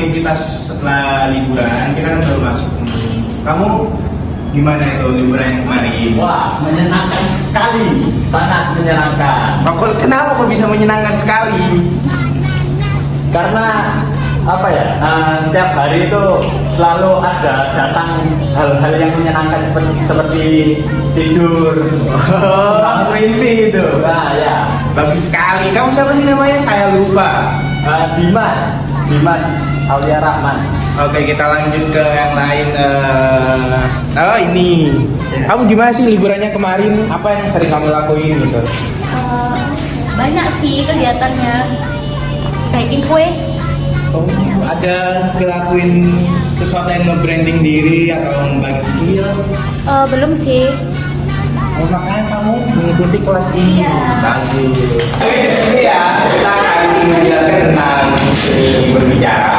aktivitas setelah liburan, kita kan baru masuk nih. Kamu gimana itu liburan yang kemarin? Wah, menyenangkan sekali, sangat menyenangkan. Kenapa kok bisa menyenangkan sekali? Karena apa ya? Setiap hari itu selalu ada datang hal-hal yang menyenangkan seperti tidur, mimpi itu. Nah, ya. Bagus sekali. Kamu siapa sih namanya? Saya lupa. Dimas Aulia Rahman. Oke, kita lanjut ke yang lain. Oh ini. Kamu gimana sih liburannya kemarin? Apa yang sering kamu lakuin gitu? Banyak sih kegiatannya. Baking kue. Oh, ada ngelakuin sesuatu yang nge-branding diri atau ngembangin skill? Belum sih. Oh, makanya kamu mengikuti kelas ini. Iya. Bagus. Oke, di sini ya kita akan menjelaskan tentang seni berbicara.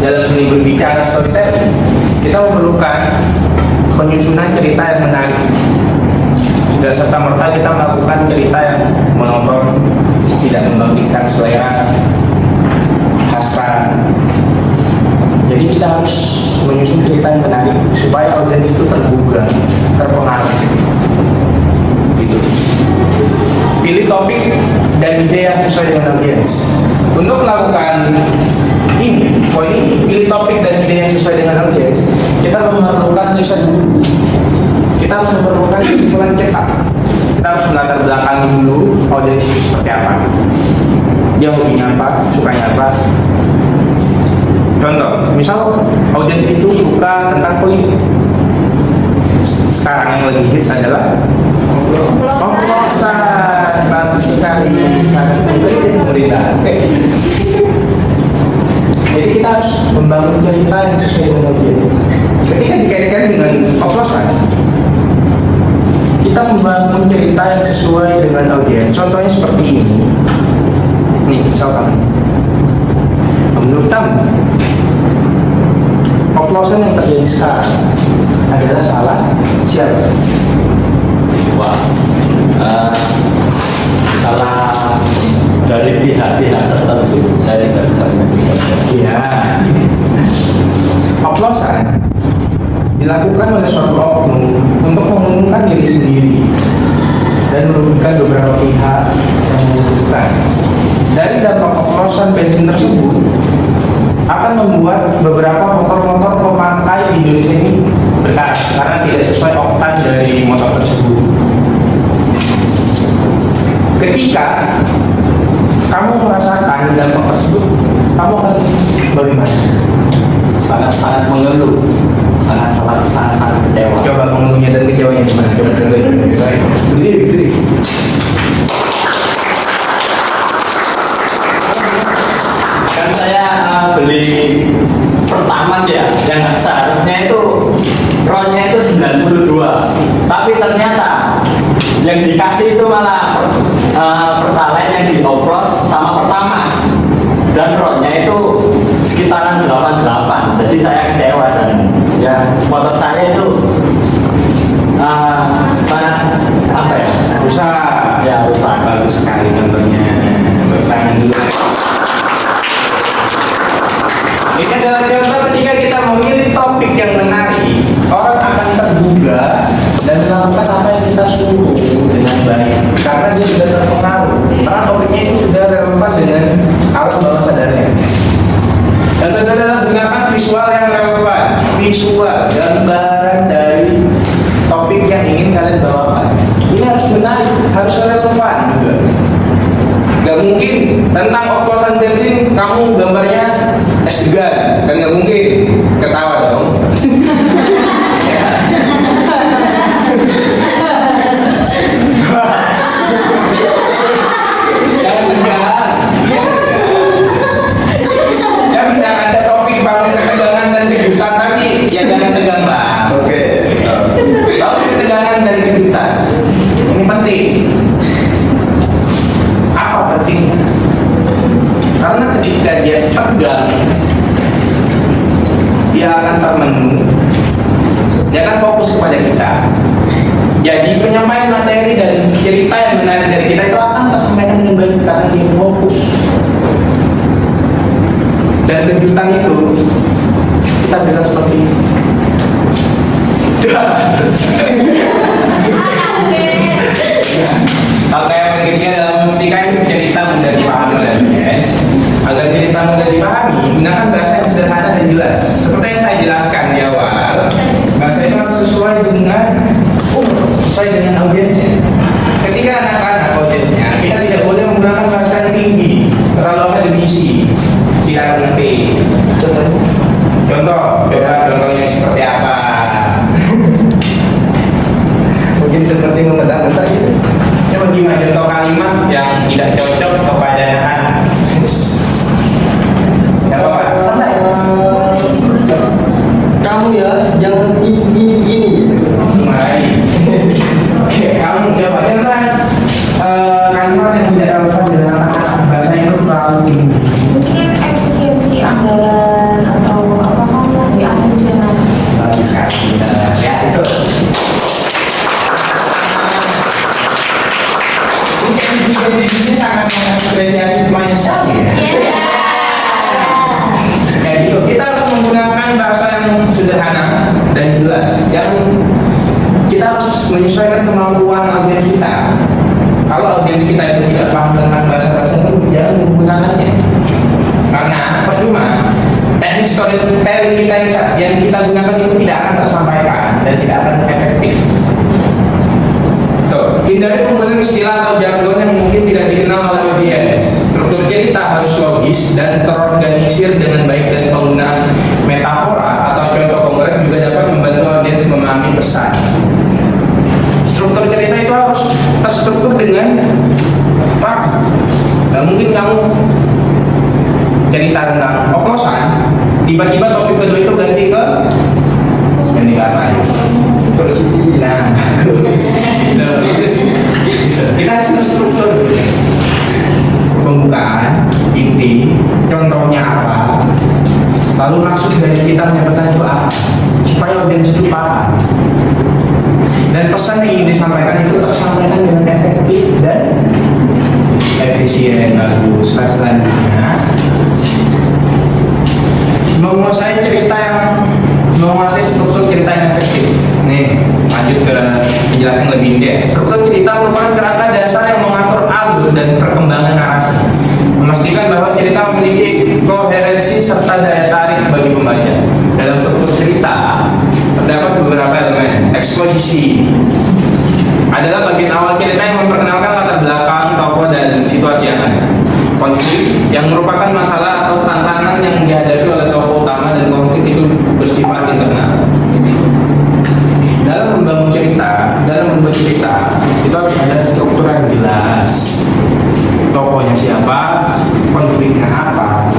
Dalam seni berbicara storytelling, kita memerlukan penyusunan cerita yang menarik. Tidak serta merta kita melakukan cerita yang monoton, tidak membangkitkan selera, hasrat. Jadi kita harus menyusun cerita yang menarik supaya audiens itu tergugah, terpengaruh. Gitu. Pilih topik dan ide yang sesuai dengan audiens. Untuk melakukan poin ini, pilih topik dan ide yang sesuai dengan audiens, kita memerlukan riset dulu. Kita harus memerlukan kesimpulan cepat. Kita harus melatar belakangi dulu audiens itu seperti apa. Dia hobinya apa, sukanya apa. Contoh, misal audiens itu suka tentang politik. Sekarang yang lagi hits adalah oplosan. Bagus sekali, sangat mengkritik pemerintah. Oke. Jadi kita harus membangun cerita yang sesuai dengan audiens. Ketika dikaitkan dengan oplosan, kita membangun cerita yang sesuai dengan audiens. Contohnya seperti ini. Nih, misalkan, menurut kamu, oplosan yang terjadi sekarang adalah salah siapa? Wah, salah dari pihak-pihak tertentu. Saya tidak bisa menyebutkan. Iya. Oplosan dilakukan oleh suatu oknum untuk menguntungkan diri sendiri dan merugikan beberapa pihak yang membutuhkan. Dari dampak oplosan bensin tersebut akan membuat beberapa motor-motor pemakai di Indonesia ini berkarat karena tidak sesuai oktan dari motor tersebut. Ketika kamu merasakan dampak tersebut, kamu akan bagaimana? Sangat mengeluh, sangat kecewa. Coba mengeluhnya dan kecewanya gimana? Coba berdiri. Kan saya beli pertama ya, yang seharusnya itu RON-nya itu 92, tapi ternyata yang dikasih itu malah Pertalite yang dioplos sama Pertamax, dan RON-nya itu sekitaran 88. Jadi saya kecewa dan ya motor saya itu sangat apa ya, rusak. Bagus sekali contohnya. Bertahan dulu. Ini adalah contoh ketika kita memilih topik yang menarik, orang akan tergugah dan melakukan apa yang kita suruh dengan baik karena dia sudah terpengaruh, karena topiknya itu sudah relevan dengan alam bawah sadarnya. Dan kedua adalah gunakan visual yang relevan, visual gambaran dari topik yang ingin kalian bawakan. Ini harus menarik, harus relevan juga. Gak mungkin tentang oplosan bensin kamu gambarnya es degan, kan gak mungkin. Ketawa dong. Jangan tegang. Ya benar ada topik bangun ketegangan dan kejutan, tapi ya jangan tegang lah. Oke. Lalu ketegangan dan kejutan ini penting. Apa pentingnya? Karena ketika dia tegang, dia akan termenung, dia akan fokus kepada kita. Jadi penyampaian materi dan cerita yang menarik dari kita itu akan tersampaikan dengan baik karena dia fokus. dan kejutan itu kita bilang seperti ini. Oke, yang ketiga dalam memastikan cerita mudah dipahami oleh audiens. Agar cerita mudah dipahami, gunakan bahasa yang sederhana dan jelas. Seperti yang saya jelaskan di awal, bahasa itu harus sesuai dengan audiensnya. Ketika anak-anak audiensnya, kita tidak boleh menggunakan bahasa yang tinggi, terlalu akademisi, tidak mengerti. Contohnya seperti apa? Mungkin seperti mengenal-mengenal gitu. Coba gimana contoh kalimat yang tidak cocok kepada anak-anak? Ya apa? Santai. Kamu ya jangan begini. Mulai. Oke, kamu coba jangan kalimat yang tidak relevan dengan anak-anak. Bahasa itu terlalu tinggi. Mungkin efisiensi anggaran atau apa kamu masih asumsinya? Bagus sekali. Ya itu. Ini sangat mengapresiasi semuanya sekali ya. Kayak gitu. Kita harus menggunakan bahasa yang sederhana dan jelas. Yang kita harus menyesuaikan kemampuan audiens kita. Kalau audiens kita itu tidak paham tentang bahasa-bahasa itu, jangan menggunakannya. Karena percuma teknik storytelling kita yang kita gunakan itu tidak akan tersampaikan dan tidak akan efektif. Hindari penggunaan istilah atau jargon yang mungkin tidak dikenal oleh audiens. Struktur cerita harus logis dan terorganisir dengan baik, dan penggunaan metafora atau contoh konkret juga dapat membantu audiens memahami pesan. Struktur cerita itu harus terstruktur dengan rapi. Gak mungkin kamu cerita tentang oplosan, tiba-tiba topik kedua itu ganti ke apa? Terus itu sih. Kita harus terstruktur. Pembukaan, inti, contohnya apa, lalu maksud dari kita menyampaikan itu apa, supaya audiens itu paham. Dan pesan yang ingin disampaikan itu tersampaikan dengan efektif dan efisien. Bagus. Selanjutnya, menguasai struktur cerita yang efektif. Nih, lanjut ke penjelasan lebih detail. Struktur cerita merupakan kerangka dasar yang mengatur alur dan perkembangan narasi, memastikan bahwa cerita memiliki koherensi serta daya tarik bagi pembaca. Dalam struktur cerita terdapat beberapa elemen. Eksposisi adalah bagian awal cerita yang memperkenalkan latar belakang, tokoh, dan situasi yang ada. Konflik yang merupakan masalah atau tantangan yang dihadapi oleh tokoh utama, dan konflik itu bersifat internal. Dalam membangun cerita, dalam membuat cerita itu harus ada struktur yang jelas. Tokohnya siapa, konfliknya apa,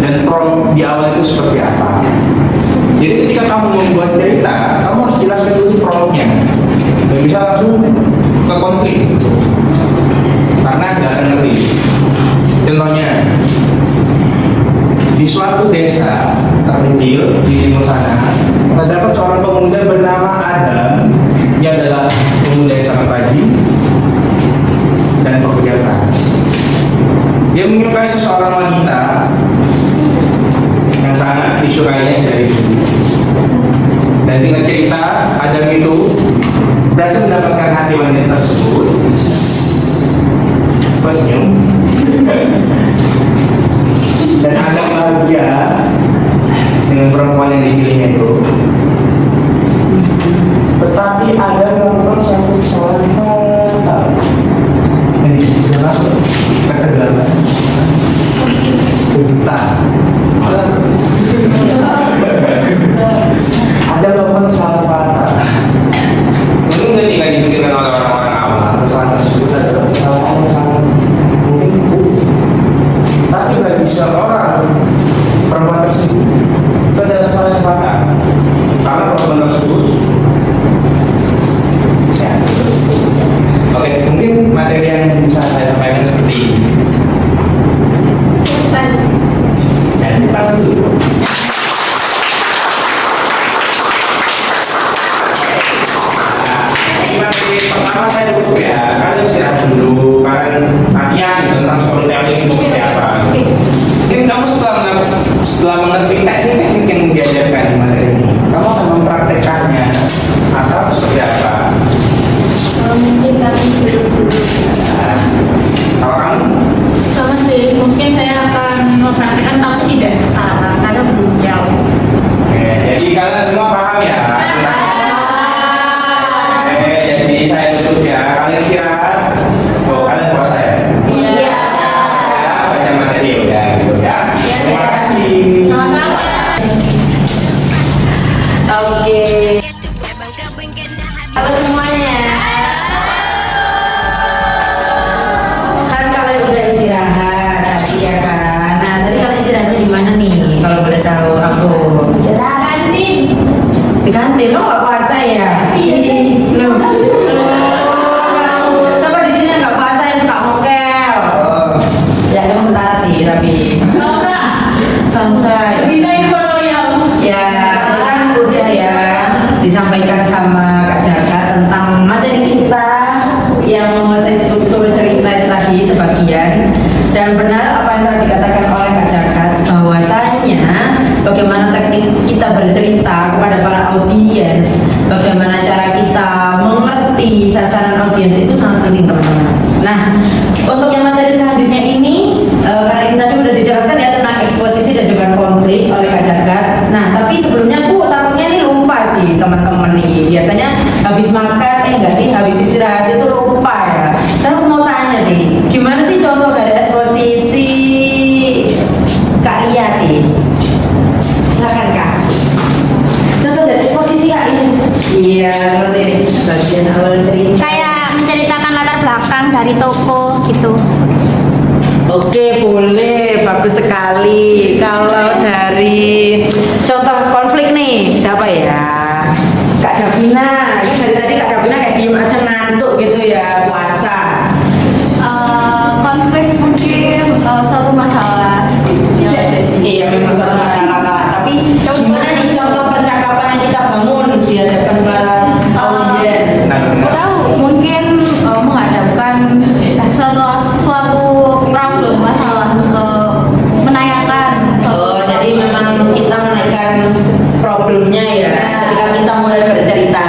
dan prolog di awal itu seperti apa. Jadi ketika kamu membuat cerita, kamu harus jelaskan dulu prolognya. Gak bisa langsung ke konflik, karena jangan ngeri. Contohnya, di suatu desa terpencil di timur sana, terdapat seorang pemuda bernama Adam. Dia adalah pemuda yang sangat rajin dan pekerja keras. Dia menyukai seseorang wanita yang sangat disukainya dari dulu. Dan tinggal cerita, Adam itu berhasil mendapatkan hati wanita tersebut. Senyum. Dan Adam bahagia dengan perempuan yang dipilihnya itu. Tetapi ada melakukan satu kesalahan fatal. Ini bisa masuk ketegangan, buta. Ada melakukan kesalahan fatal. Mungkin ketika dipikirkan oleh orang-orang awam, kesalahan tersebut adalah kesalahan yang sangat mungkin buruk. Tapi bagi seorang perempuan tersebut itu adalah kesalahan yang fatal, karena perempuan tersebut ya. Oke, mungkin materi yang bisa saya sampaikan seperti ini. Ya, kita masuk. setelah mengerti teknik-teknik yang diajarkan di materi ini, kamu akan mempraktekannya atau seperti apa? Mungkin kami belum dulu. Nah, kalau kamu? Sama sih, mungkin saya akan mempraktikkan tapi tidak sekarang karena belum siap. Oke, jadi kalian semua paham ya? Oke, jadi saya tutup ya. Kalian istirahat. Oh, kalian puasa ya? Iya. Ya, baca materi udah gitu ya. Terima kasih. Sama-sama. Oke. Halo semuanya. Kan kalian udah istirahat tadi ya kan. Nah, tadi kalian istirahatnya di mana nih? Kalau boleh tahu aku. Kantin. Di kantin lo nggak puasa ya? Iya. Loh. Siapa di sini yang nggak puasa yang suka mokel? Ya emang tentara sih tapi. Selesai. Ya, tadi kan udah ya disampaikan sama Kak Jaka tentang materi kita yang menguasai struktur cerita tadi sebagian, dan benar apa yang telah dikatakan oleh Kak Jaka bahwasanya bagaimana teknik kita bercerita kepada para audiens, bagaimana cara kita mengerti sasaran audiens itu sangat penting teman-teman. Nah, untuk yang materi selanjutnya ini karena ini tadi udah dijelaskan ya tentang eksposisi dan juga konflik oleh Kak Jagat. Nah, tapi sebelumnya aku takutnya ini lupa sih teman-teman nih. Biasanya habis makan enggak sih habis istirahat itu lupa ya. Saya mau tanya sih, gimana sih contoh dari eksposisi Kak Ria sih? Silakan Kak. Contoh dari eksposisi Kak Ria. Iya, seperti ini. Bagian awal cerita. Kayak menceritakan latar belakang dari toko gitu. Oke, boleh, bagus sekali. Kalau dari contoh konflik nih, siapa ya? Kak Davina. Ini dari tadi Kak Davina kayak diem aja ngantuk gitu ya, puasa. Konflik mungkin suatu masalah yang ada di Iya, memang suatu masalah. Tapi gimana nih contoh percakapan yang kita bangun di hadapan para audiens? Aku tahu mungkin menghadapkan suatu problem masalah ke menanyakan. Oh, jadi memang kita menaikkan problemnya ya ketika kita mulai bercerita.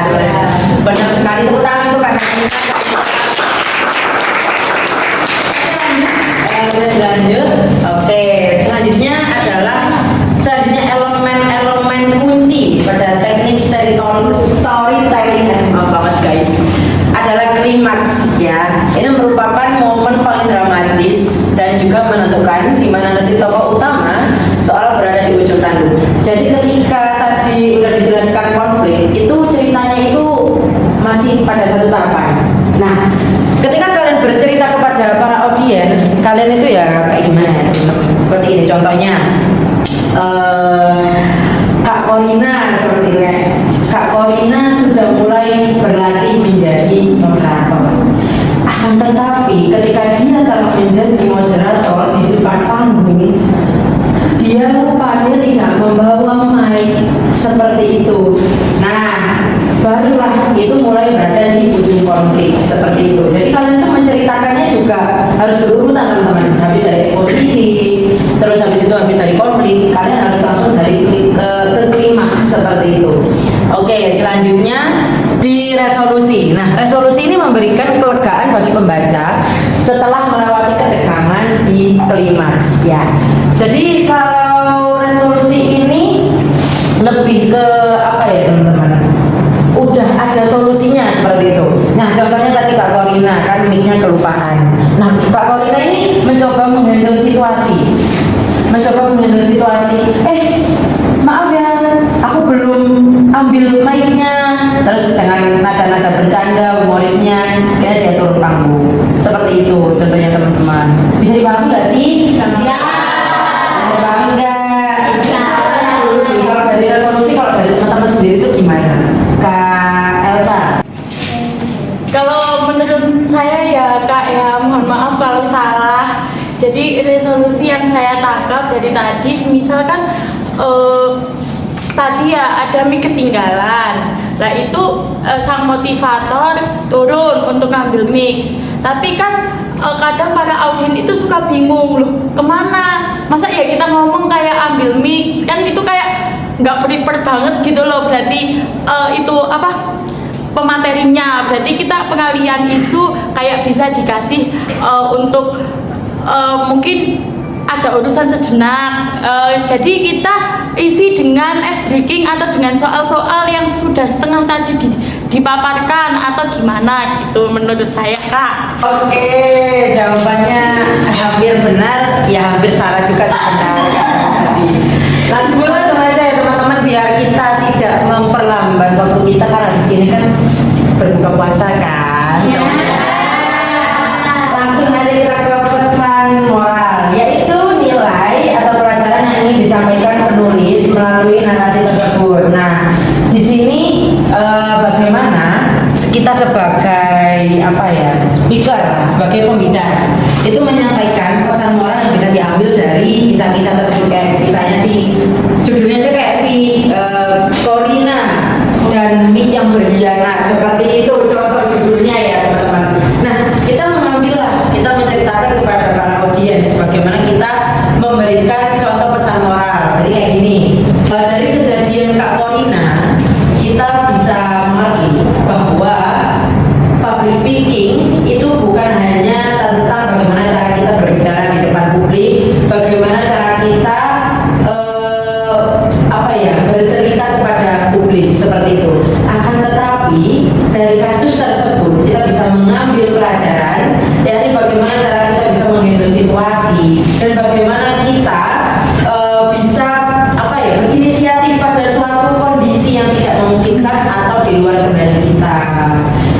Benar sekali, tepuk tangan tuh Kak Davina. Lanjut. Oke, selanjutnya adalah elemen-elemen kunci pada teknik storytelling banget guys. Adalah klimaks ya. Ini merupakan momen paling dramatis dan juga menentukan di mana si tokoh utama seolah berada di ujung tanduk. Jadi ketika tadi udah dijelaskan konflik, itu ceritanya itu masih pada satu tahapan. Nah, ketika kalian bercerita kepada para audiens, kalian itu ya kayak gimana ya? Seperti ini contohnya. Kak Korina seperti itu ya. Kak Korina sudah mulai berlatih menjadi moderator. Akan tetapi ketika dia telah menjadi moderator di depan panggung, dia lupa dia tidak membawa mic seperti itu. Nah, barulah itu mulai berada di ujung konflik seperti itu. Jadi kalian tuh menceritakannya juga harus berurutan teman-teman. Habis dari eksposisi, terus habis itu habis dari konflik, kalian harus langsung dari ke klimaks seperti itu. Oke, selanjutnya di resolusi. Nah, resolusi ini memberikan kelegaan bagi pembaca setelah melewati ketegangan di klimaks ya. Jadi kalau resolusi ini lebih ke apa ya teman-teman? Udah ada solusinya seperti itu. Nah, contohnya tadi Kak Korina kan mic-nya kelupaan. Nah, Kak Korina ini mencoba menghandle situasi. Maaf ya, aku belum ambil mic-nya. Terus dengan nada-nada bercanda, humorisnya, kayak dia turun panggung. Seperti itu contohnya teman-teman. Bisa dipahami nggak sih? Bisa. Dipahami nggak? Bisa. Kalau dari resolusi, kalau dari teman-teman sendiri itu gimana? Kak Elsa. Kalau menurut saya ya Kak ya, mohon maaf kalau salah. Jadi resolusi yang saya tangkap dari tadi, misalkan tadi ya ada mic ketinggalan. Nah itu sang motivator turun untuk ngambil mix. Tapi kan kadang para audien itu suka bingung loh kemana, masa ya kita ngomong kayak ambil mic kan itu kayak nggak prepare banget gitu loh, berarti itu apa pematerinya, berarti kita pengalian itu kayak bisa dikasih untuk mungkin ada urusan sejenak, jadi kita isi dengan ice breaking atau dengan soal-soal yang sudah setengah tadi dipaparkan atau gimana gitu menurut saya Kak. Oke, jawabannya hampir benar, ya hampir salah juga sebenarnya. Langsung aja ya teman-teman, biar kita tidak memperlambat waktu kita karena di sini kan berbuka puasa kan. Langsung aja kita ke pesan moral, yaitu nilai atau pelajaran yang ingin disampaikan penulis melalui narasi tersebut. Nah, di sini bagaimana kita sebagai apa ya speaker, sebagai pembicara itu menyampaikan pesan moral yang bisa diambil dari kisah-kisah tersebut, kayak kisahnya si judulnya aja kayak si Corina dan Mick yang berkhianat, seperti itu contoh judulnya ya teman-teman. Nah, kita mengambillah, kita menceritakan kepada para audiens bagaimana kita memberikan contoh pesan moral. Jadi kayak gini, dari kejadian Kak Corina kita bisa mengerti bahwa public speaking itu bukan hanya tentang bagaimana cara kita berbicara di depan publik, bagaimana cara kita bercerita kepada publik seperti itu. Akan tetapi dari kasus tersebut kita bisa mengambil pelajaran, yakni bagaimana cara kita bisa menghandle situasi dan bagaimana kita bisa berinisiatif pada suatu kondisi yang tidak memungkinkan atau di luar kendali kita.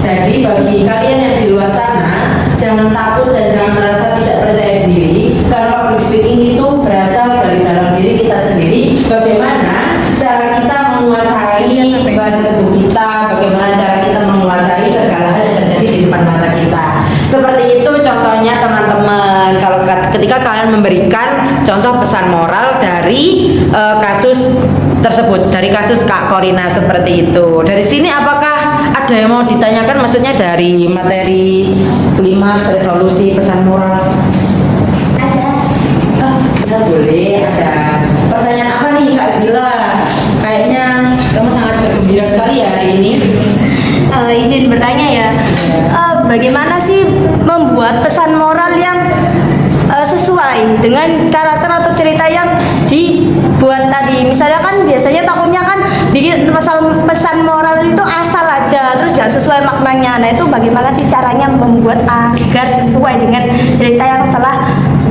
Jadi bagi kalian yang di luar sana, jangan takut dan jangan merasa tidak percaya diri, karena public speaking itu berasal dari dalam diri kita sendiri. Bagaimana cara kita menguasai bahasa tubuh kita, bagaimana cara kita menguasai segala hal yang terjadi di depan mata kita. Seperti itu contohnya teman-teman, kalau ketika kalian memberikan contoh pesan moral dari kasus tersebut, dari kasus Kak Corina seperti itu. Dari sini apakah ada yang mau ditanyakan, maksudnya dari materi klimaks, resolusi, pesan moral? Ada. Boleh, ada. Pertanyaan apa nih Kak Zila? Kayaknya kamu sangat bergembira sekali ya hari ini. Izin bertanya ya, bagaimana sih membuat pesan moral yang sesuai dengan karakter atau cerita yang dibuat tadi? Misalnya kan biasanya takutnya kan bikin pesan moral itu asal aja, terus nggak sesuai maknanya. Nah itu bagaimana sih caranya membuat agar sesuai dengan cerita yang telah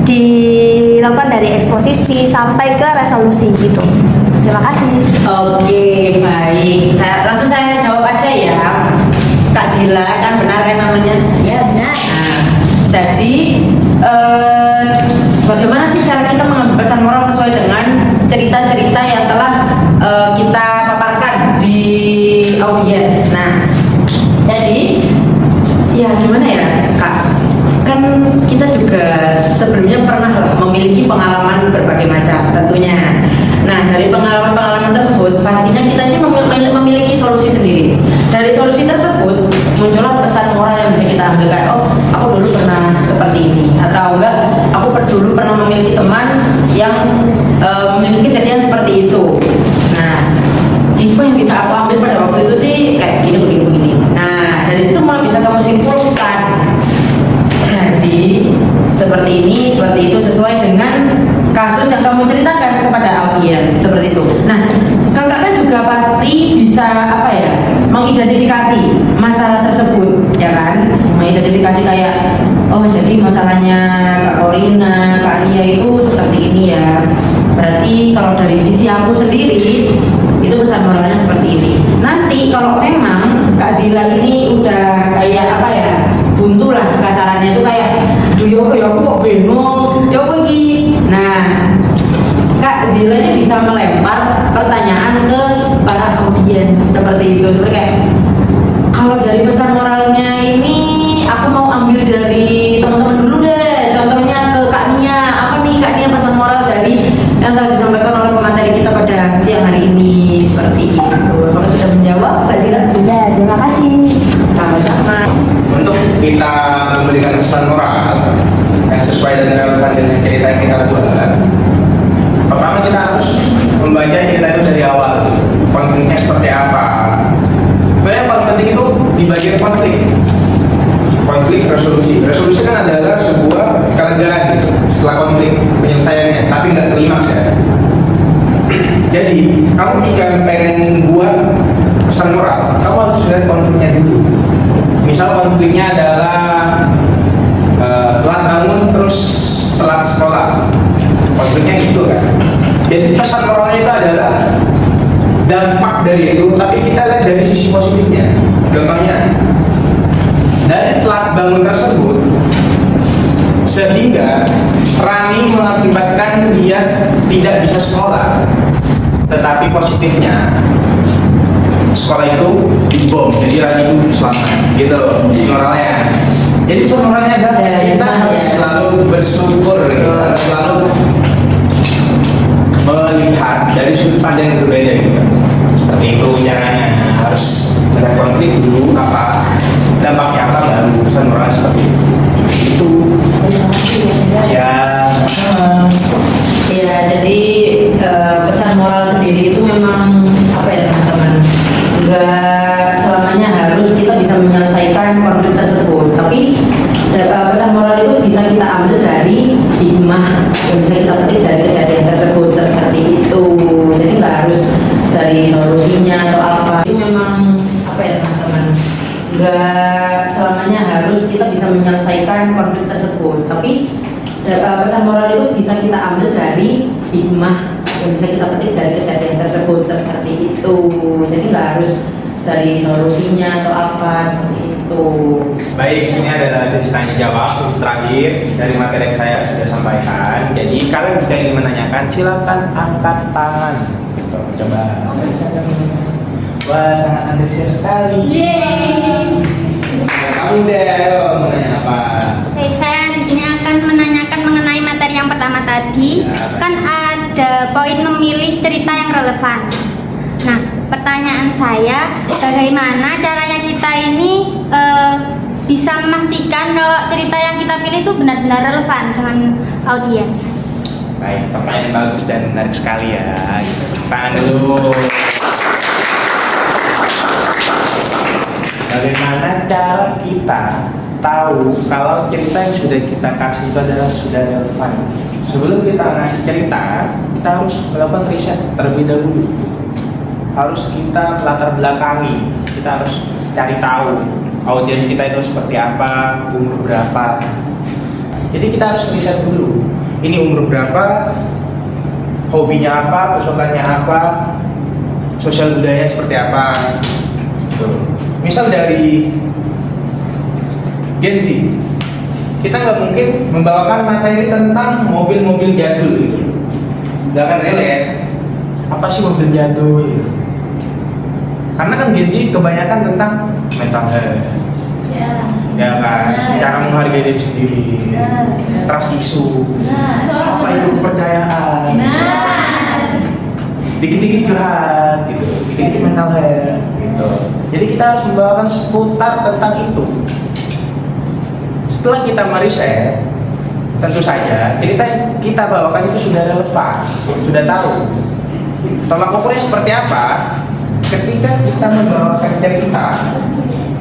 dilakukan dari eksposisi sampai ke resolusi gitu? Terima kasih. Oke, baik. Langsung saya jawab aja ya. Kak Zila, kan benar kan namanya? Ya benar. Nah, jadi bagaimana sih cara kita mengambil pesan moral sesuai dengan cerita-cerita yang telah kita paparkan di audiens? Nah, jadi ya gimana ya Kak? Kan kita juga sebelumnya pernah memiliki pengalaman berbagai macam tentunya. Nah, dari pengalaman-pengalaman tersebut pastinya kita ini memiliki solusi sendiri. Dari solusi tersebut muncullah pesan moral yang bisa kita ambil, kayak oh aku dulu pernah seperti ini, atau enggak aku dulu pernah memiliki teman yang memiliki kejadian seperti itu. Nah, itu yang bisa aku ambil pada waktu itu sih kayak gini begini. Nah, dari situ malah bisa kamu simpulkan. Jadi seperti ini, seperti itu sesuai dengan kasus yang kamu ceritakan kepada audiens seperti itu. Nah, kakak kan juga pasti bisa mengidentifikasi masalah tersebut, ya kan? Mengidentifikasi kayak oh jadi masalahnya Kak Corina, Kak Nia itu seperti ini ya. Berarti kalau dari sisi aku sendiri itu pesan moralnya seperti ini. Nanti kalau memang Kak Zila ini udah kayak buntu lah kasarannya itu kayak aduh ya aku kok bingung ya apa ini. Nah, Kak Zila ini bisa melempar pertanyaan ke para audiens seperti itu, seperti kayak kalau dari pesan moralnya ini aku mau ambil dari teman-teman dulu deh, contohnya ke Kak Nia. Apa nih Kak Nia pesan moral dari yang telah disampaikan oleh pemateri kita pada siang hari ini? Seperti itu. Kalau sudah menjawab Kak Zila? Sudah, terima kasih. Sama-sama. Untuk kita memberikan pesan moral yang sesuai dan relevan dengan cerita yang kita buat, pertama kita harus membaca cerita itu dari awal, konfliknya seperti apa. Sebenarnya yang paling penting itu di bagian konflik resolusi. Resolusi kan adalah sebuah kelegaan setelah konflik, penyelesaiannya, tapi nggak klimaks ya. Jadi kamu jika pengen buat pesan moral, kamu harus lihat konfliknya dulu. Misal konfliknya adalah telat bangun terus telat sekolah, konfliknya gitu kan. Jadi pesan moralnya itu adalah dampak dari itu, tapi kita lihat dari sisi positifnya. Contohnya, dari telat bangun tersebut sehingga Rani mengakibatkan dia tidak bisa sekolah, tetapi positifnya sekolah itu dibom, jadi Rani itu selamat, gitu moralnya. Jadi moralnya adalah kita harus selalu bersyukur, gitu. Harus selalu melihat dari sudut pandang yang berbeda, gitu. Seperti itu caranya, harus melihat konflik dulu apa dampaknya apa, baru pesan moral seperti itu. Terima kasih Ya, Ya, jadi pesan moral sendiri itu memang apa ya teman-teman? Enggak selamanya harus kita bisa menyelesaikan konflik tersebut, tapi pesan moral itu bisa kita ambil dari hikmah yang bisa kita petik dari kejadian tersebut seperti itu. Jadi nggak harus dari solusinya atau apa. Itu memang apa ya teman-teman? Enggak selamanya harus kita bisa menyelesaikan konflik tersebut, tapi pesan moral itu bisa kita ambil dari hikmah yang bisa kita petik dari kejadian tersebut seperti itu. Jadi nggak harus dari solusinya atau apa seperti itu. baik, ini adalah sesi tanya jawab terakhir dari materi yang saya sudah sampaikan. Jadi kalian jika ingin menanyakan silakan angkat tangan. Tuh, coba. Wah, sangat antusias sekali. Kamu deh, ayo mau nanya apa? Oke, saya di sini akan menanyakan mengenai materi yang pertama tadi. Kan ada poin memilih cerita yang relevan. Nah, pertanyaan saya, bagaimana caranya kita ini bisa memastikan kalau cerita yang kita pilih itu benar-benar relevan dengan audiens? Baik, pertanyaan bagus dan menarik sekali ya. Tangan dulu. Bagaimana cara kita tahu kalau cerita yang sudah kita kasih itu adalah sudah relevan? Sebelum kita ngasih cerita, kita harus melakukan riset terlebih dahulu. Harus kita latar belakangi, kita harus cari tahu audiens kita itu seperti apa, umur berapa. Jadi kita harus riset dulu. Ini umur berapa, hobinya apa, kesukaannya apa, sosial budaya seperti apa. Tuh. Misal dari Gen Z, kita nggak mungkin membawakan materi tentang mobil-mobil jadul gitu. Nggak akan relate. Apa sih mobil jadul gitu? Karena kan Gen Z kebanyakan tentang mental health, ya kan, cara menghargai diri sendiri, trust issue, apa itu kepercayaan, dikit-dikit curhat gitu, dikit-dikit mental health gitu. Jadi kita harus membawakan seputar tentang itu. Setelah kita meriset, tentu saja cerita kita bawakan itu sudah relevan, sudah tahu tolak ukurnya seperti apa. Ketika kita membawakan cerita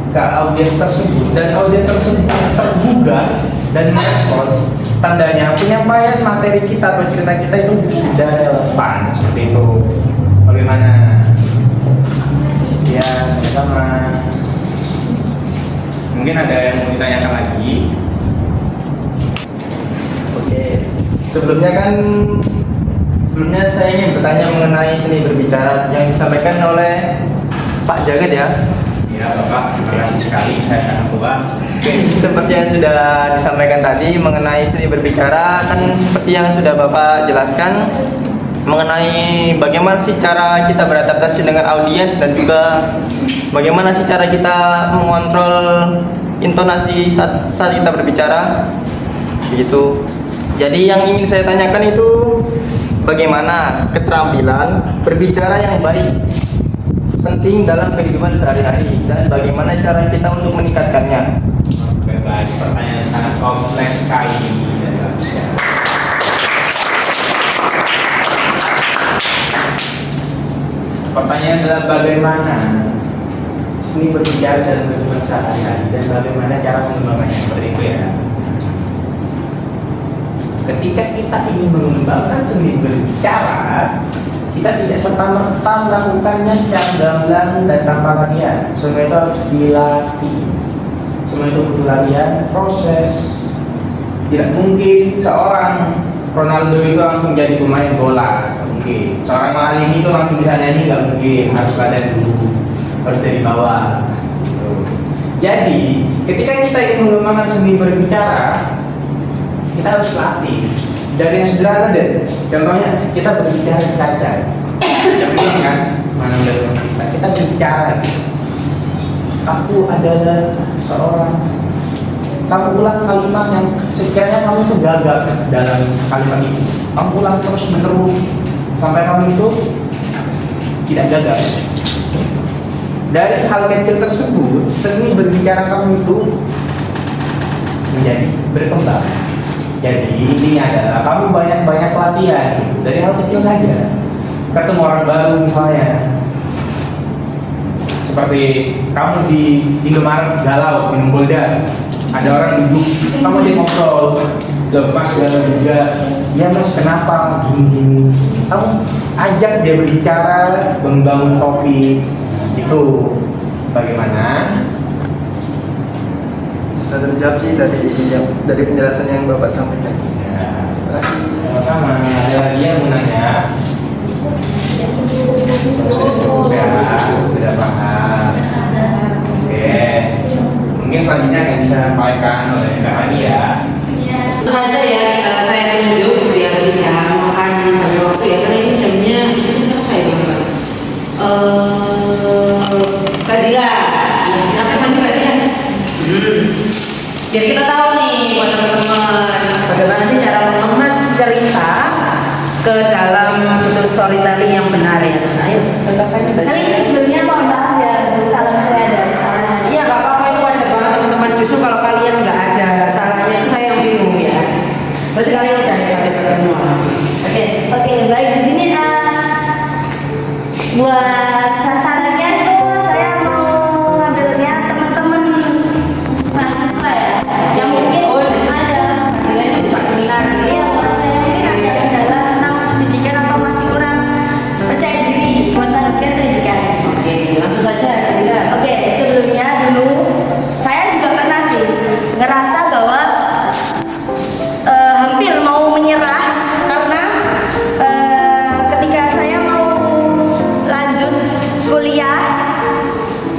ke audiens tersebut dan audiens tersebut tergugah dan merespon, tandanya penyampaian materi kita atau cerita kita itu sudah relevan. Seperti itu. Bagaimana? Ya, sama-sama. Mungkin ada yang mau ditanyakan lagi. Oke. Sebelumnya saya ingin bertanya mengenai seni berbicara yang disampaikan oleh Pak Jagat ya. Ya, Bapak, terima kasih sekali. Saya sangat tua. Seperti yang sudah disampaikan tadi mengenai seni berbicara, kan seperti yang sudah Bapak jelaskan mengenai bagaimana sih cara kita beradaptasi dengan audiens dan juga bagaimana sih cara kita mengontrol intonasi saat kita berbicara begitu. Jadi yang ingin saya tanyakan itu bagaimana keterampilan berbicara yang baik penting dalam kehidupan sehari-hari dan bagaimana cara kita untuk meningkatkannya. Oke, baik. Pertanyaan sangat kompleks sekali dan bagus ya. Pertanyaan adalah bagaimana seni berbicara dalam kehidupan sehari-hari dan bagaimana cara mengembangkannya, seperti itu ya. Ketika kita ingin mengembangkan seni berbicara, kita tidak serta-merta melakukannya secara gamblang dan tanpa latihan. Semua itu harus dilatih. Semua itu butuh latihan, proses. Tidak mungkin seorang Ronaldo itu langsung jadi pemain bola, nggak mungkin. Seorang Maling itu langsung bisa nyanyi, nggak mungkin. Harus latihan dulu, harus dari bawah. Jadi, ketika kita ingin mengembangkan seni berbicara, kita harus latih. Dari yang sederhana deh. Contohnya, kita berbicara di kaca. Yang bilang kan, mana udah kita berbicara. Aku adalah seorang. Kamu ulang kalimat yang sekiranya kamu itu gagal dalam kalimat itu. Kamu ulang terus menerus sampai kamu itu tidak gagal. Dari hal kecil tersebut, seni berbicara kamu itu menjadi berkembang. Jadi intinya adalah kamu banyak-banyak latihan gitu. Dari hal kecil saja. Ketemu orang baru misalnya, seperti kamu di Indomaret galau minum Golda, ada orang duduk, kamu aja ngobrol, lepas galau juga, ya mas kenapa gini, kamu ajak dia berbicara, membangun topik, itu bagaimana? Sudah terjawab sih dari penjelasan yang Bapak sampaikan. Ya, Terima kasih. sama-sama. Ada lagi yang mau nanya? Sudah paham. Oke. Mungkin selanjutnya akan disampaikan oleh Kak Adia. Tentu saja ya saya tunjuk biar tidak makan banyak waktu ya, karena ini jamnya sebentar saya Bapak. Kak Zila, silakan maju Kak Zila. Biar kita tahu nih buat teman-teman bagaimana sih cara mengemas cerita ke dalam bentuk storytelling yang benar ya. Ayo, contohkannya Mbak. Tapi sebelumnya mohon maaf ya Bu, kalau saya ada kesalahan. Iya nggak apa-apa, itu wajar banget teman-teman. Justru kalau kalian nggak ada salahnya itu saya yang bingung ya. Berarti kalian udah hebat semua. Oke. Oke, baik di sini buat sasarannya tuh saya mau ngambilnya teman-teman mahasiswa ya, yang mungkin ada Kalian buka seminar. yang mungkin ada kendala tentang pendidikan atau masih kurang percaya diri buat melanjutkan pendidikan. Oke, langsung saja Kak Zila. Oke, sebelumnya dulu saya juga pernah sih ngerasa bahwa hampir mau menyerah karena ketika saya mau lanjut kuliah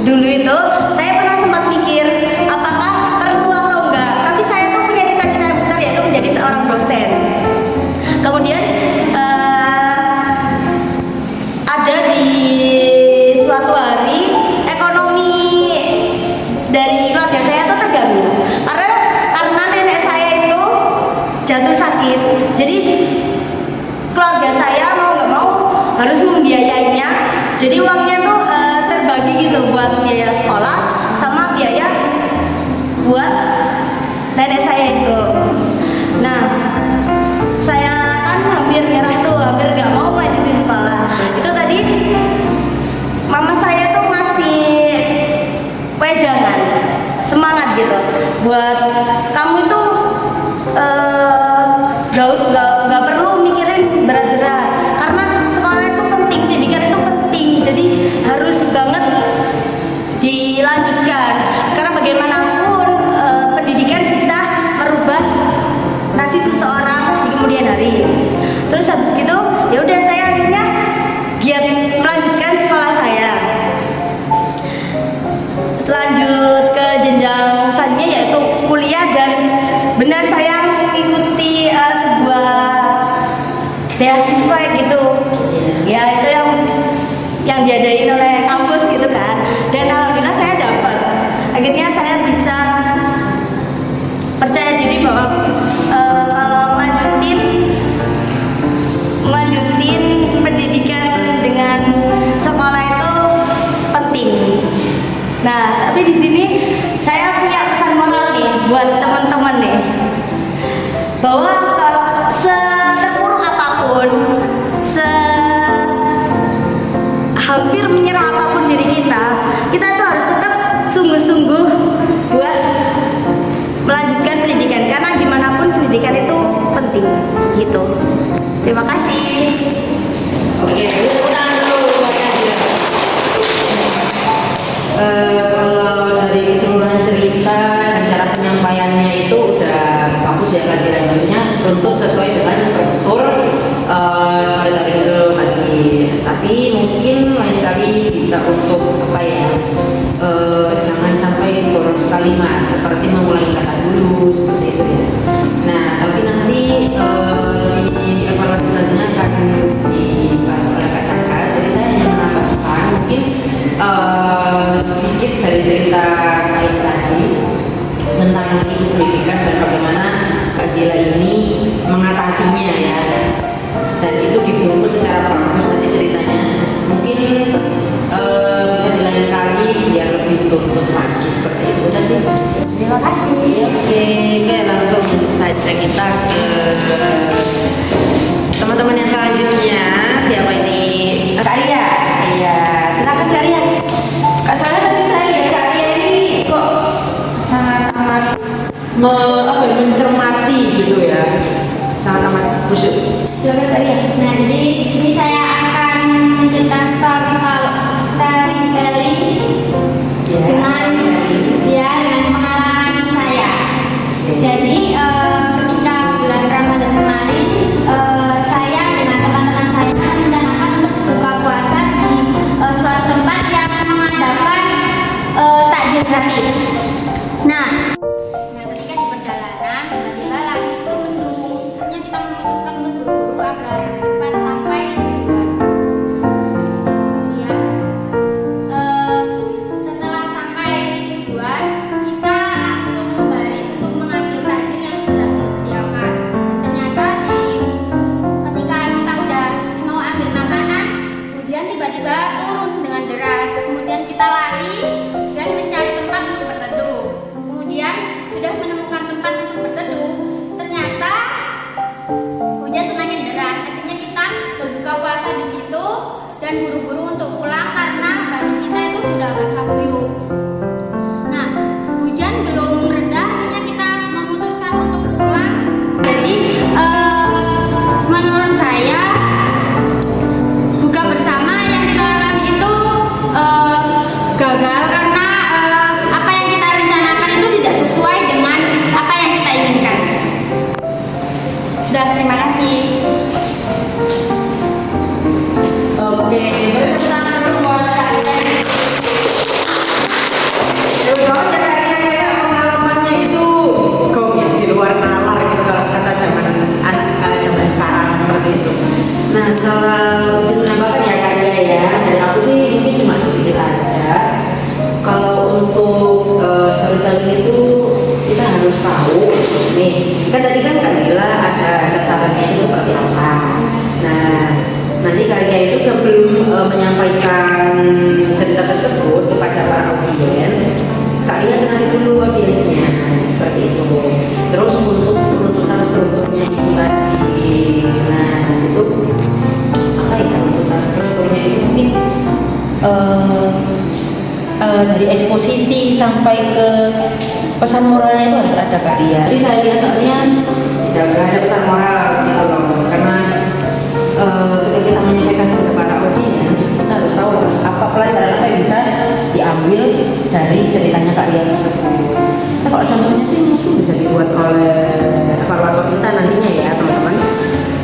dulu itu saya pernah sempat mikir apakah perlu atau enggak, tapi saya tuh punya cita-cita yang besar yaitu menjadi seorang dosen. Kemudian ada di suatu hari ekonomi dari keluarga saya tuh terganggu karena nenek saya itu jatuh sakit, jadi keluarga saya mau nggak mau harus membiayainya, jadi uangnya tuh terbagi gitu buat biaya sekolah sama biaya buat nenek saya itu. Nah, saya kan hampir nyerah tuh, hampir nggak mau lanjutin sekolah. Itu tadi mama saya tuh ngasih wejangan, semangat gitu, buat kamu itu nggak perlu mikirin berat-berat, karena sekolah itu penting, pendidikan itu penting, jadi harus banget dilanjutkan, karena bagaimanapun pendidikan bisa merubah nasib seseorang di kemudian hari. Terus habis gitu ya udah saya akhirnya giat melanjutkan sekolah saya, lanjut ke jenjang selanjutnya yaitu kuliah, dan benar saya mengikuti sebuah beasiswa gitu ya, itu yang diadain oleh kampus gitu kan, dan alhamdulillah saya dapat. Akhirnya saya bisa percaya diri bahwa kalau melanjutin pendidikan dengan sekolah itu penting. Nah, tapi di sini saya punya pesan moral hampir menyerah apapun diri kita itu harus tetap sungguh-sungguh buat melanjutkan pendidikan, karena gimana pun pendidikan itu penting gitu. Terima kasih. Oke, ulang dulu buat Najila. Kalau dari keseluruhan cerita dan cara penyampaiannya itu udah bagus ya Kak Dila, maksudnya runtut sesuai dengan struktur storytelling itu tadi. Tapi mungkin lain kali bisa untuk apa ya, jangan sampai boros kalimat, seperti memulai kata dulu seperti itu ya. Nah, tapi nanti di evaluasi selanjutnya akan dibahas oleh Kak Caka. Jadi saya hanya menambahkan mungkin sedikit dari cerita Kain tadi tentang isu pendidikan dan bagaimana Kak Jila ini mengatasinya ya. Dan itu dibungkus secara bagus nanti ceritanya. Mungkin bisa di lain kali biar lebih runtut lagi seperti itu. Udah sih. Terima kasih. Oke, langsung saja kita ke teman-teman yang selanjutnya. Siapa ini? Kak Ria. Iya, silakan Kak Ria. Kak, soalnya tadi saya lihat Kak Ria ini kok sangat amat mencermati gitu ya. Sangat amat khusyuk. Silakan Kak Ria. Nah, jadi di sini saya akan menceritakan storytelling dengan pengalaman saya. Jadi ketika bulan Ramadan kemarin, saya dengan teman-teman saya merencanakan untuk buka puasa di suatu tempat yang mengadakan takjil gratis. Nah, ketika di perjalanan tiba-tiba langit itu mendung. Akhirnya kita memutuskan untuk berburu agar cepat sampai tujuan. Kemudian setelah sampai tujuan, kita langsung membaris untuk mengambil takjil yang sudah disediakan. Dan ternyata ketika kita udah mau ambil makanan, hujan tiba-tiba turun dengan deras. Kemudian kita lari dan mencari tempat untuk berteduh. Kemudian sudah menemukan tempat untuk berteduh, ternyata hujan semakin deras. Akhirnya kita berbuka puasa di situ dan buru-buru untuk pulang karena baju kita itu sudah basah kuyup. Nah, hujan belum reda, akhirnya kita memutuskan untuk pulang. Jadi menurut saya buka bersama yang kita lakukan itu gagal karena apa yang kita rencanakan itu tidak sesuai dengan apa yang kita inginkan. Sudah, terima kasih. Oke, beri tepuk tangan dulu buat Kak Ria. Terus banget ya Kak Ria ya, pengalamannya itu gong di luar nalar gitu kalau kata anak zaman sekarang seperti itu. Nah, kalau bisa menambahkan ya Kak Ria ya, dari aku sih mungkin cuma sedikit aja. Kalau untuk storytelling itu kita harus tahu nih, kan tadi kan Kak Dila ada sasarannya itu seperti apa. Nah, nanti Kak Ria itu sebelum menyampaikan cerita tersebut kepada para audiens, Kak Ria kenali dulu audiensnya seperti itu. Terus untuk penuntutan strukturnya itu tadi, nah itu apa ya, penuntutan strukturnya itu mungkin dari eksposisi sampai ke pesan moralnya itu harus ada Kak Ria. Jadi saya lihat soalnya tidak ada pesan moral gitu loh, karena ketika kita menyampaikan kepada para audiens, kita harus tahu apa pelajaran apa yang bisa diambil dari ceritanya Kak Ria tersebut. Nah, kalau contohnya sih mungkin bisa dibuat oleh evaluator kita nantinya ya teman-teman.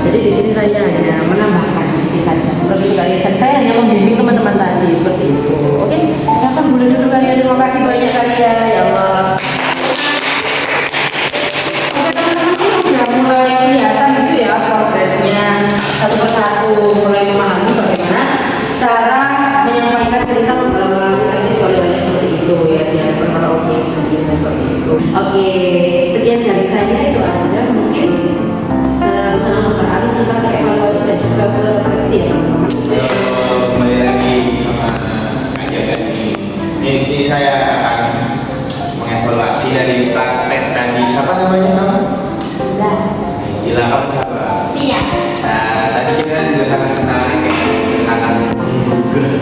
Jadi di sini saya hanya menambahkan sedikit saja seperti itu Kak Ria. Saya hanya membimbing teman-teman tadi seperti itu. Oke, silakan boleh dulu Kak Ria. Terima kasih banyak Kak Ria. Ya Allah. Oke teman-teman, sih udah mulai kelihatan gitu ya progresnya satu persatu, mulai memahami bagaimana cara menyampaikan cerita melalui teknis storytelling seperti itu ya, dan para audiens nantinya seperti itu. Oke, sekian dari saya, itu aja mungkin. Bisa langsung beralih kita ke evaluasi dan juga ke refleksi ya teman-teman. Kembali lagi sama kajian tadi. Ini sih saya akan mengevaluasi dari praktek tadi. Siapa namanya kamu? Sila kamu siapa? Iya. Nah, tadi kita juga sangat menarik ya, sangat menggugah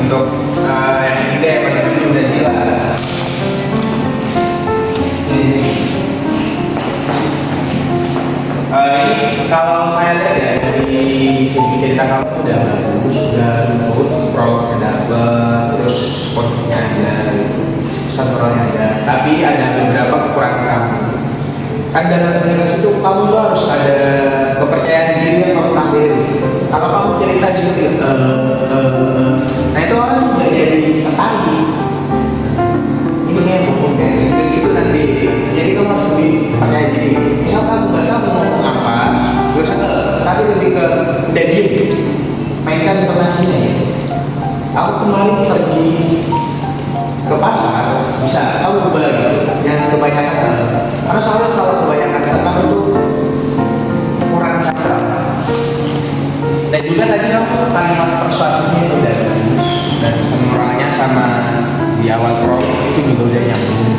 Untuk yang ketiga yang paling penting udah sila. Ini kalau saya lihat ya dari segi cerita kamu udah bagus, udah lembut, prolognya dapet, terus konfliknya ada, pesan moralnya ada. Tapi ada beberapa kekurangan kamu. Kan dalam komunikasi itu kamu tuh harus ada kepercayaan diri yang kamu tampilin. Kalau kamu cerita gitu, nah itu orang udah jadi tertarik. Ini kayak bohong deh, kayak gitu nanti. Jadi kamu harus lebih percaya diri. Misal kamu nggak tahu mau ngomong apa, gak usah tapi lebih ke udah diem, mainkan intonasinya ya. Aku kemarin pergi ke pasar, bisa kamu ubah gitu. Jangan kebanyakan karena soalnya kalau kebanyakan kamu itu kurang cakap. Dan juga tadi kamu kalimat persuasifnya itu udah bagus, dan moralnya sama di awal prolog itu juga udah nyambung.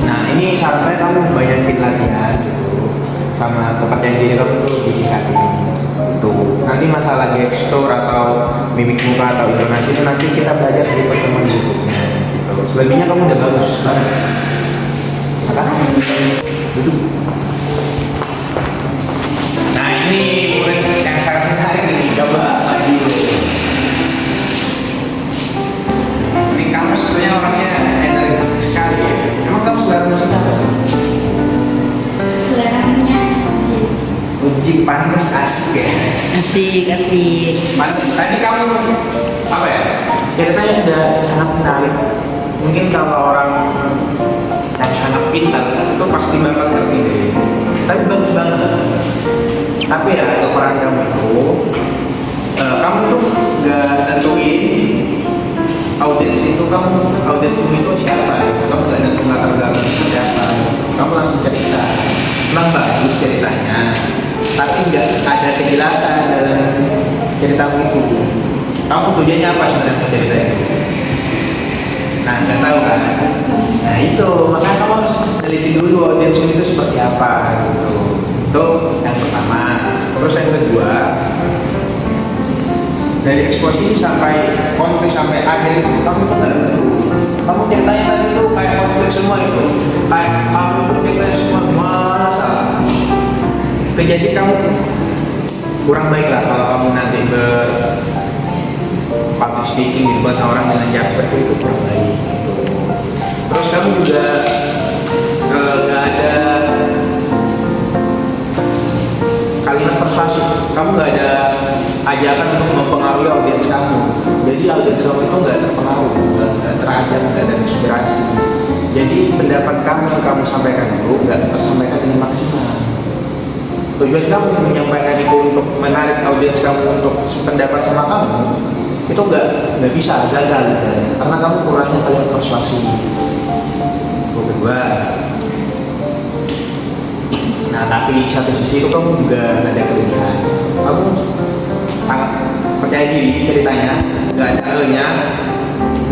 Nah ini sampai kamu banyakin latihan gitu, sama kepercayaan diri kamu tuh ditingkatin. Tuh nanti masalah gestur atau mimik muka atau intonasi itu nanti kita belajar dari pertemuan berikutnya. Gitu. Selebihnya kamu udah bagus banget. Makasih. Duduk. Nah ini murid yang sangat menarik nih, coba lagi. Ini kamu sebenarnya orangnya energetik sekali ya. Emang kamu selera musiknya apa sih? Selera musiknya Uji pantas asik ya. Asik. Tadi kamu apa ya? Ceritanya udah sangat menarik. Mungkin kalau orang yang sangat pintar itu pasti bakal ngerti deh. Tapi bagus banget. Tapi ya kekurangan kamu itu, kamu tuh gak tentuin audiens itu itu siapa? Kamu gak tentuin latar belakang seperti apa. Kamu langsung cerita. Memang bagus ceritanya, tapi nggak ada kejelasan dalam ceritamu itu. Kamu tujuannya apa sebenarnya cerita itu? Nah nggak tahu kan? Nah itu makanya kamu harus teliti dulu audiens itu seperti apa gitu. Itu yang pertama. Terus yang kedua, dari eksposisi sampai konflik sampai akhir itu kamu tuh nggak tentu. Kamu ceritanya tadi tuh kayak konflik semua itu, kayak kamu tuh ceritanya semua masalah. Itu jadi kamu kurang baik lah kalau kamu nanti ke public speaking di depan orang dengan cara seperti itu, kurang baik. Terus kamu juga nggak ada kalimat persuasif, kamu nggak ada ajakan untuk mempengaruhi audiens kamu. Jadi audiens kamu itu nggak terpengaruh, nggak terajak, nggak ada inspirasi. Jadi pendapat kamu yang kamu sampaikan itu nggak tersampaikan dengan maksimal. Tujuan kamu menyampaikan itu untuk menarik audiens kamu untuk pendapat sama kamu, itu nggak bisa, gagal karena kamu kurangnya kalimat persuasi. Kedua, nah tapi di satu sisi itu kamu juga ada kelebihan. Kamu sangat percaya diri ceritanya, nggak ada e-nya.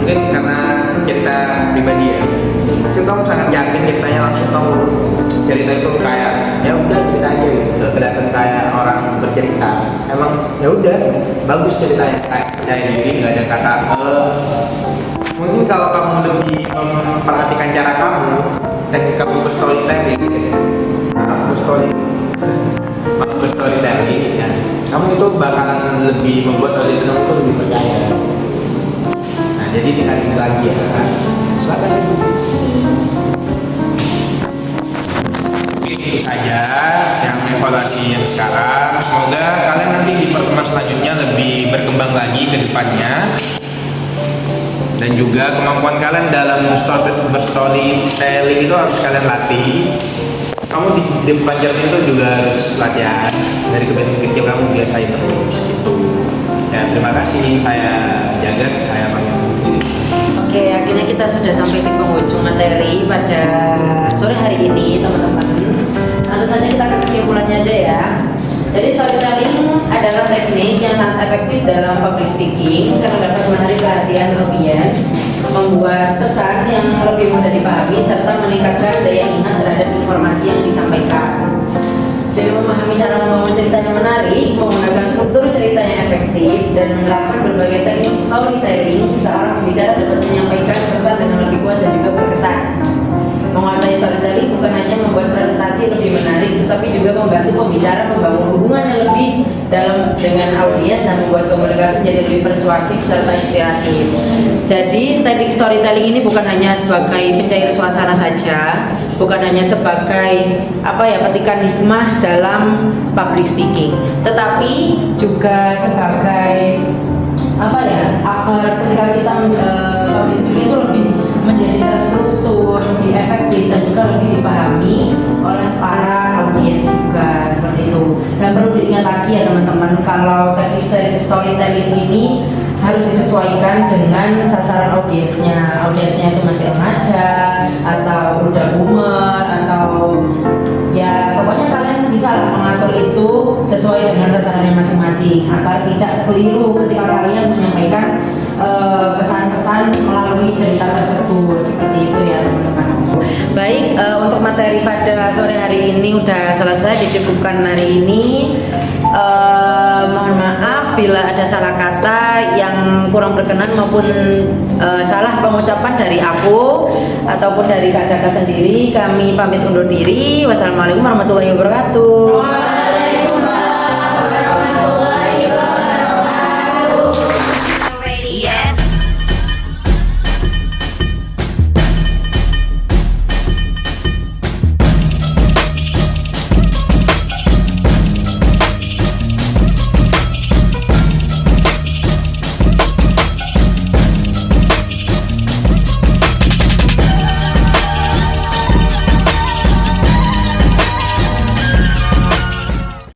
Mungkin karena cerita pribadi ya. Itu kamu sangat yakin ceritanya, langsung kamu cerita itu kayak ya udah cerita aja gitu, nggak kelihatan kayak orang bercerita. Emang ya udah bagus ceritanya, kayak percaya diri, nggak ada kata Mungkin kalau kamu lebih memperhatikan cara kamu, teknik kamu berstorytelling, berstorytelling, ya, kamu itu bakalan lebih membuat audiens kamu itu lebih percaya. Nah, jadi tinggal lagi ya. Silakan. Itu saja yang evaluasi yang sekarang. Semoga kalian nanti di pertemuan selanjutnya lebih berkembang lagi ke depannya. Dan juga kemampuan kalian dalam berstorytelling itu harus kalian latih. Kamu di depan cermin itu juga harus latihan. Dari kebiasaan kecil kamu biasain terus gitu. Ya, terima kasih. Saya Jagat, saya pamit diri. Oke, akhirnya kita sudah sampai di penghujung materi pada sore hari ini, teman-teman. Langsung saja kita ke kesimpulannya aja ya. Jadi storytelling adalah teknik yang sangat efektif dalam public speaking karena dapat menarik perhatian audiens, membuat pesan yang lebih mudah dipahami serta meningkatkan daya ingat terhadap informasi yang disampaikan. Dengan memahami cara membangun cerita yang menarik, menggunakan struktur cerita yang efektif, kreatif dan menerapkan berbagai teknik storytelling, seorang pembicara dapat menyampaikan pesan dengan lebih kuat dan juga berkesan. Menguasai storytelling bukan hanya membuat presentasi lebih menarik, tetapi juga membantu pembicara membangun hubungan yang lebih dalam dengan audiens dan membuat komunikasi jadi lebih persuasif serta inspiratif. Jadi teknik storytelling ini bukan hanya sebagai pencair suasana saja, bukan hanya sebagai petikan hikmah dalam public speaking, tetapi juga sebagai agar ketika kita public speaking itu lebih menjadi terstruktur, lebih efektif dan juga lebih dipahami oleh para audiens juga seperti itu. Dan perlu diingat lagi ya teman-teman, kalau teknik storytelling ini harus disesuaikan dengan sasaran audiensnya. Audiensnya itu masih remaja atau udah boomer atau ya pokoknya kalian bisa lah mengatur itu sesuai dengan sasarannya masing-masing agar tidak keliru ketika kalian menyampaikan pesan-pesan melalui cerita tersebut, seperti itu ya teman-teman. Baik, untuk materi pada sore hari ini udah selesai dicukupkan hari ini. Mohon maaf bila ada salah kata yang kurang berkenan maupun salah pengucapan dari aku ataupun dari Kak Jaka sendiri. Kami pamit undur diri. Wassalamualaikum warahmatullahi wabarakatuh.